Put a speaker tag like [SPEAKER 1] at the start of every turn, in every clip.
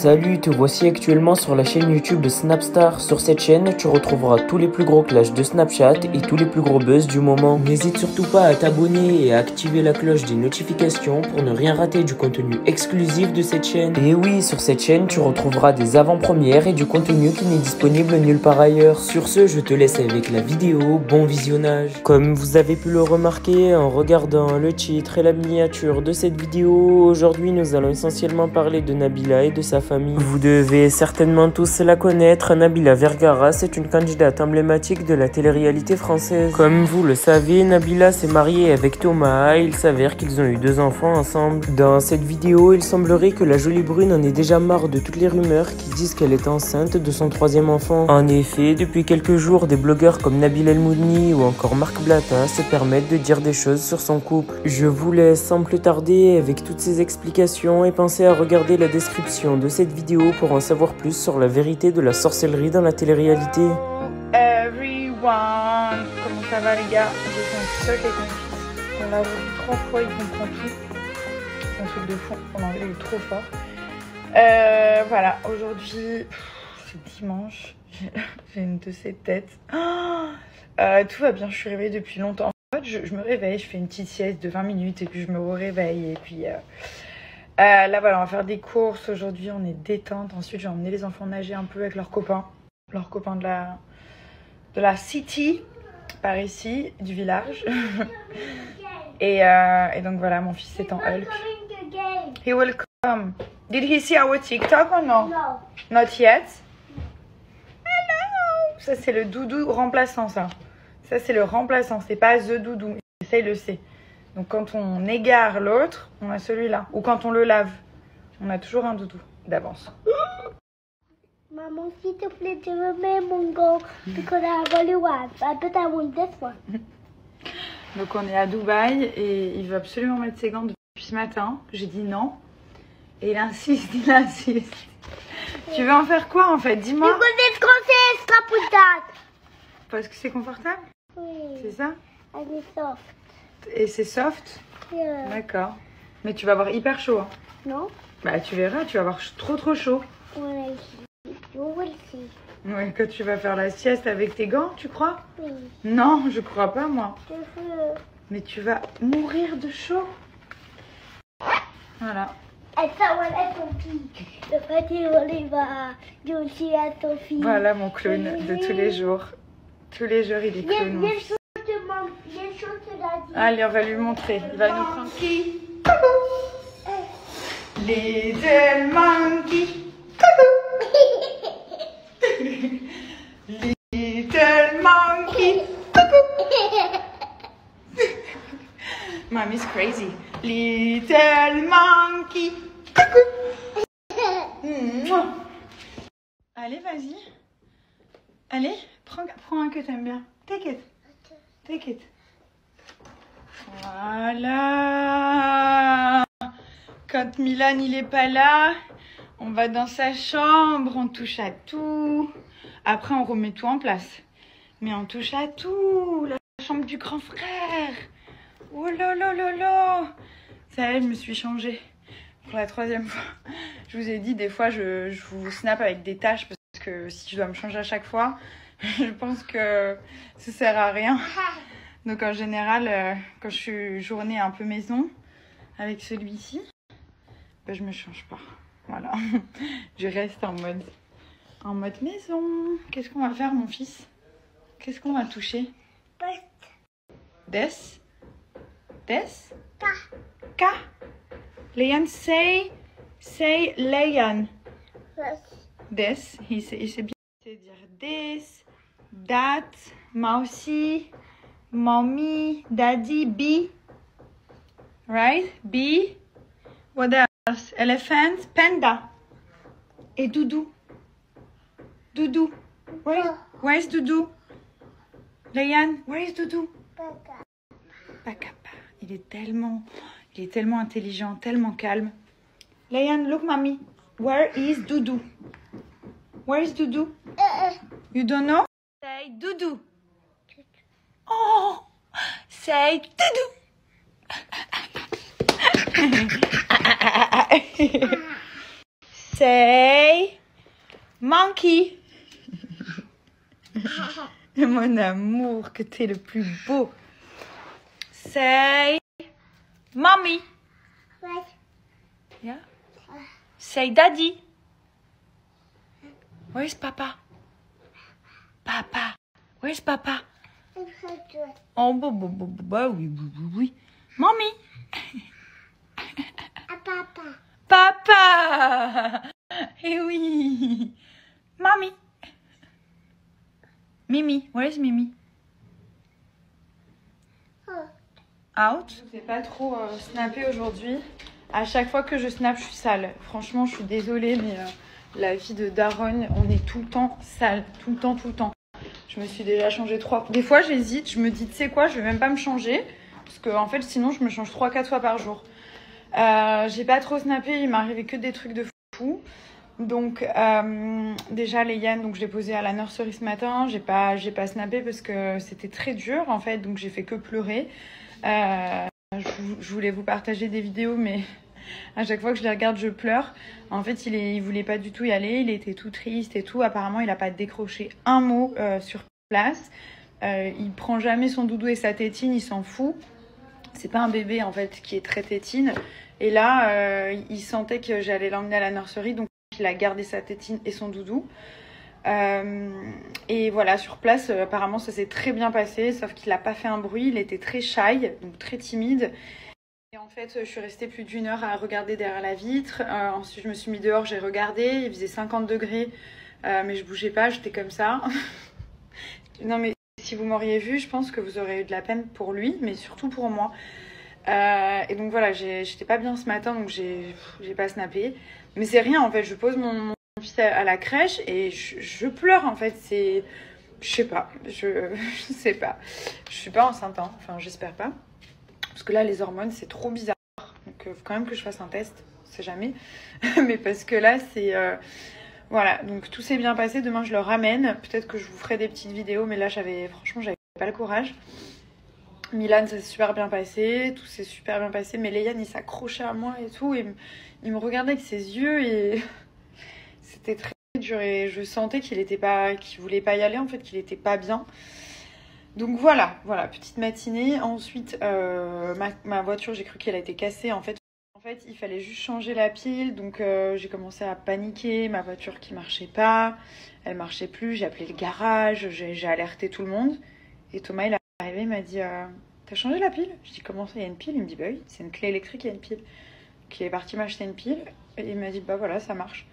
[SPEAKER 1] Salut, te voici actuellement sur la chaîne YouTube de Snapstar. Sur cette chaîne, tu retrouveras tous les plus gros clashs de Snapchat et tous les plus gros buzz du moment. N'hésite surtout pas à t'abonner et à activer la cloche des notifications pour ne rien rater du contenu exclusif de cette chaîne. Et oui, sur cette chaîne, tu retrouveras des avant-premières et du contenu qui n'est disponible nulle part ailleurs. Sur ce, je te laisse avec la vidéo, bon visionnage. Comme vous avez pu le remarquer en regardant le titre et la miniature de cette vidéo, aujourd'hui nous allons essentiellement parler de Nabila et de sa famille. Vous devez certainement tous la connaître, Nabila Vergara, c'est une candidate emblématique de la télé-réalité française. Comme vous le savez, Nabila s'est mariée avec Thomas et il s'avère qu'ils ont eu 2 enfants ensemble. Dans cette vidéo, il semblerait que la jolie brune en ait déjà marre de toutes les rumeurs qui disent qu'elle est enceinte de son 3e enfant. En effet, depuis quelques jours, des blogueurs comme Nabil El Moudni ou encore Marc Blatta se permettent de dire des choses sur son couple. Je vous laisse sans plus tarder avec toutes ces explications et pensez à regarder la description de cette vidéo pour en savoir plus sur la vérité de la sorcellerie dans la télé-réalité.
[SPEAKER 2] Everyone, comment ça va les gars? J'ai fait un TikTok avec mon fils. On l'a vu 3 fois, il comprend tout. C'est un truc de fou, en anglais il est trop fort. Voilà, aujourd'hui c'est dimanche, j'ai une de ces têtes. Tout va bien, je suis réveillée depuis longtemps. En fait, je me réveille, je fais une petite sieste de 20 minutes et puis je me réveille et puis... là voilà, on va faire des courses aujourd'hui, on est détente. Ensuite je vais emmener les enfants nager un peu avec leurs copains de la city, par ici, du village. et donc voilà, mon fils est en Hulk. He will come. Did he see our TikTok or no?
[SPEAKER 3] No.
[SPEAKER 2] Not yet. Hello. Ça c'est le doudou remplaçant ça. Ça c'est le remplaçant, c'est pas the doudou. Ça il le sait. Donc quand on égare l'autre, on a celui-là. Ou quand on le lave, on a toujours un doudou d'avance.
[SPEAKER 3] Maman, s'il te plaît, tu veux mettre mon go because I really want. I bet I want this one.
[SPEAKER 2] Donc on est à Dubaï et il veut absolument mettre ses gants depuis ce matin. J'ai dit non. Et il insiste, il insiste. Tu veux en faire quoi en fait? Dis-moi.
[SPEAKER 3] Because it's consists caputat.
[SPEAKER 2] Parce que c'est confortable?
[SPEAKER 3] Oui.
[SPEAKER 2] C'est ça?
[SPEAKER 3] And it's soft.
[SPEAKER 2] Et c'est soft?
[SPEAKER 3] Yeah.
[SPEAKER 2] D'accord. Mais tu vas avoir hyper chaud. Hein.
[SPEAKER 3] No?
[SPEAKER 2] Bah tu verras, tu vas avoir trop chaud.
[SPEAKER 3] When I see. You will see.
[SPEAKER 2] Ouais, quand tu vas faire la sieste avec tes gants, tu crois?
[SPEAKER 3] Oui.
[SPEAKER 2] Non, je crois pas moi.
[SPEAKER 3] Je veux.
[SPEAKER 2] Mais tu vas mourir de chaud. Voilà.
[SPEAKER 3] Et ça, voilà ton fils. Le petit Oliver. Je suis à ton fils.
[SPEAKER 2] Voilà mon clown de tous les jours. Tous les jours il est clown.
[SPEAKER 3] Il y a des choses que t'as dit.
[SPEAKER 2] Allez, on va lui montrer. Il va nous prendre qui? Little monkey. Little monkey. Mommy's crazy. Little monkey. Allez, vas-y. Allez, prends un que t'aimes bien. Take it. Take it. Voilà. Quand Milan il est pas là, on va dans sa chambre, on touche à tout. Après on remet tout en place. Mais on touche à tout. La chambre du grand frère. Oh là là là là. Ça y est, je me suis changée pour la 3e fois. Je vous ai dit, des fois je vous snap avec des tâches parce que si je dois me changer à chaque fois, je pense que ça sert à rien. Donc en général, quand je suis journée un peu maison avec celui-ci, ben, je me change pas. Voilà. Je reste en mode maison. Qu'est-ce qu'on va faire mon fils? Qu'est-ce qu'on va toucher? Des? Des? K? Leon, say Leon. Des, il sait bien dire this, that, moi aussi, mommy, daddy, B. Right? B. What else? Elephant, panda. Et doudou. Doudou. Where's Doudou? Leon, where is Doudou? Papa. Il est tellement intelligent, tellement calme. Leon, look mommy. Where is Doudou? Where is Doudou? You don't know? Say Doudou. Oh, say Doudou. Say monkey. Mon amour, que t'es le plus beau. Say mommy.
[SPEAKER 3] What?
[SPEAKER 2] Yeah. Say daddy. Where's papa? Papa. Where's papa? Oh, bah, oui. Mommy.
[SPEAKER 3] Papa.
[SPEAKER 2] Papa. Eh oui. Mommy. Mimi. Where's Mimi? Out. Je sais pas trop snapper aujourd'hui. À chaque fois que je snap, je suis sale. Franchement, je suis désolée, mais la vie de daronne, on est tout le temps sale. Tout le temps. Je me suis déjà changée 3. Des fois, j'hésite. Je me dis, tu sais quoi, je vais même pas me changer. Parce que, en fait, sinon, je me change 3-4 fois par jour. J'ai pas trop snappé. Il m'est arrivé que des trucs de fou. Donc, déjà, les Yann, donc je l'ai posé à la nurserie ce matin. J'ai pas snappé parce que c'était très dur, en fait. Donc, j'ai fait que pleurer. Je voulais vous partager des vidéos, mais à chaque fois que je les regarde, je pleure. En fait, il voulait pas du tout y aller. Il était tout triste et tout. Apparemment, il a pas décroché un mot sur place. Il prend jamais son doudou et sa tétine. Il s'en fout. C'est pas un bébé, en fait, qui est très tétine. Et là, il sentait que j'allais l'emmener à la nurserie. Donc, il a gardé sa tétine et son doudou. Et voilà, sur place, apparemment, ça s'est très bien passé. Sauf qu'il n'a pas fait un bruit. Il était très shy, donc très timide. Et en fait, je suis restée plus d'1 heure à regarder derrière la vitre. Ensuite, je me suis mis dehors, j'ai regardé. Il faisait 50 degrés, mais je bougeais pas, j'étais comme ça. Non, mais si vous m'auriez vu, je pense que vous auriez eu de la peine pour lui, mais surtout pour moi. Et donc voilà, j'étais pas bien ce matin, donc j'ai pas snappé. Mais c'est rien, en fait, je pose mon fils à la crèche et je pleure, en fait. C'est... Je sais pas, je sais pas. Je suis pas enceinte, hein. Enfin, j'espère pas. Parce que là, les hormones, c'est trop bizarre. Donc, faut quand même que je fasse un test. On sait jamais. Mais parce que là, c'est... Voilà. Donc, tout s'est bien passé. Demain, je le ramène. Peut-être que je vous ferai des petites vidéos. Mais là, franchement, j'avais pas le courage. Milan, ça s'est super bien passé. Tout s'est super bien passé. Mais Léane, il s'accrochait à moi et tout. Et il me regardait avec ses yeux. Et c'était très dur. Et je sentais qu'il voulait pas y aller. En fait, qu'il était pas bien. Donc voilà, petite matinée. Ensuite, ma voiture, j'ai cru qu'elle a été cassée. En fait, il fallait juste changer la pile. Donc j'ai commencé à paniquer. Ma voiture qui marchait pas, elle marchait plus. J'ai appelé le garage, j'ai alerté tout le monde. Et Thomas, il est arrivé, il m'a dit t'as changé la pile? Je dis comment ça, il y a une pile? Il me dit bah oui, c'est une clé électrique, il y a une pile. Donc il est parti m'acheter une pile. Et il m'a dit bah voilà, ça marche.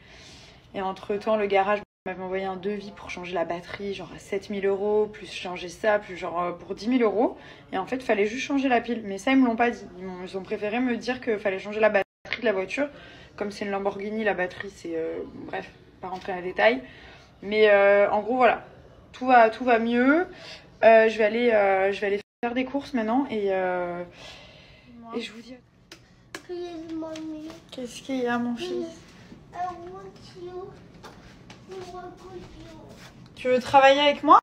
[SPEAKER 2] Et entre-temps, le garage m'avait envoyé un devis pour changer la batterie, genre à 7 000 €, plus changer ça, plus genre pour 10 000 €. Et en fait, il fallait juste changer la pile. Mais ça, ils me l'ont pas dit. Ils ont préféré me dire qu'il fallait changer la batterie de la voiture. Comme c'est une Lamborghini, la batterie, c'est... bref, pas rentrer dans les détails. Mais en gros, voilà. Tout va mieux. Je vais aller faire des courses maintenant. Et je vous dis...
[SPEAKER 3] Please, mommy.
[SPEAKER 2] Qu'est-ce qu'il y a, mon fils?
[SPEAKER 3] I want you to work with you.
[SPEAKER 2] Tu veux travailler avec moi?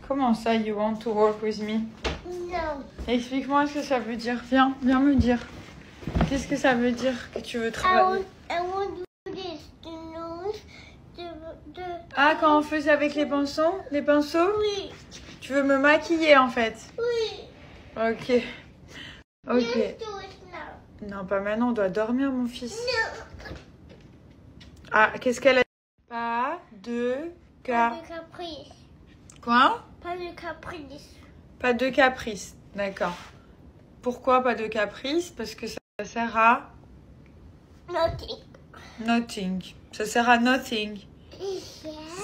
[SPEAKER 2] Comment ça, you want to work with me?
[SPEAKER 3] No.
[SPEAKER 2] Explique-moi ce que ça veut dire. Viens me dire. Qu'est-ce que ça veut dire que tu veux travailler?
[SPEAKER 3] I want to do this. The nose,
[SPEAKER 2] Ah, quand on faisait avec les pinceaux? Les pinceaux?
[SPEAKER 3] Oui.
[SPEAKER 2] Tu veux me maquiller, en fait?
[SPEAKER 3] Oui.
[SPEAKER 2] Ok.
[SPEAKER 3] Let's do it now.
[SPEAKER 2] Non, pas maintenant. On doit dormir, mon fils.
[SPEAKER 3] No.
[SPEAKER 2] Ah, qu'est-ce qu'elle a dit? Pas de
[SPEAKER 3] caprice.
[SPEAKER 2] Quoi?
[SPEAKER 3] Pas de caprice.
[SPEAKER 2] Pas de caprice. D'accord. Pourquoi pas de caprice? Parce que ça sert à...
[SPEAKER 3] Nothing.
[SPEAKER 2] Nothing. Ça sert à nothing.
[SPEAKER 3] Yeah.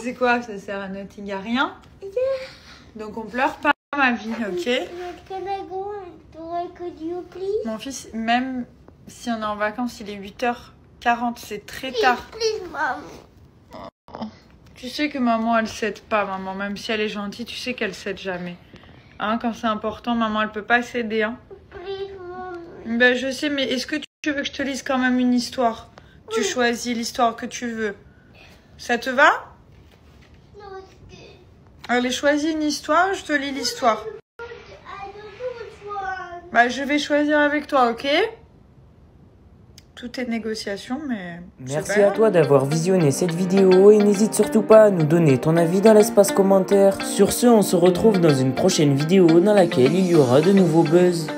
[SPEAKER 2] C'est quoi que ça sert à nothing? À rien?
[SPEAKER 3] Yeah.
[SPEAKER 2] Donc on pleure pas, ma vie, ok?
[SPEAKER 3] Can I go to work with you, please?
[SPEAKER 2] Mon fils, même si on est en vacances, il est 8h40, c'est très tard.
[SPEAKER 3] Please, mom.
[SPEAKER 2] Tu sais que maman, elle cède pas, maman. Même si elle est gentille, tu sais qu'elle cède jamais. Hein, quand c'est important, maman, elle peut pas céder, hein.
[SPEAKER 3] Please, mom.
[SPEAKER 2] Ben, je sais, mais est-ce que tu veux que je te lise quand même une histoire? Tu choisis l'histoire que tu veux. Ça te va?
[SPEAKER 3] No, it's good.
[SPEAKER 2] Allez, choisis une histoire, je te lis l'histoire.
[SPEAKER 3] I don't know which one.
[SPEAKER 2] Bah, je vais choisir avec toi, ok? Tout est négociation, mais...
[SPEAKER 1] Merci à toi d'avoir visionné cette vidéo et n'hésite surtout pas à nous donner ton avis dans l'espace commentaire. Sur ce, on se retrouve dans une prochaine vidéo dans laquelle il y aura de nouveaux buzz.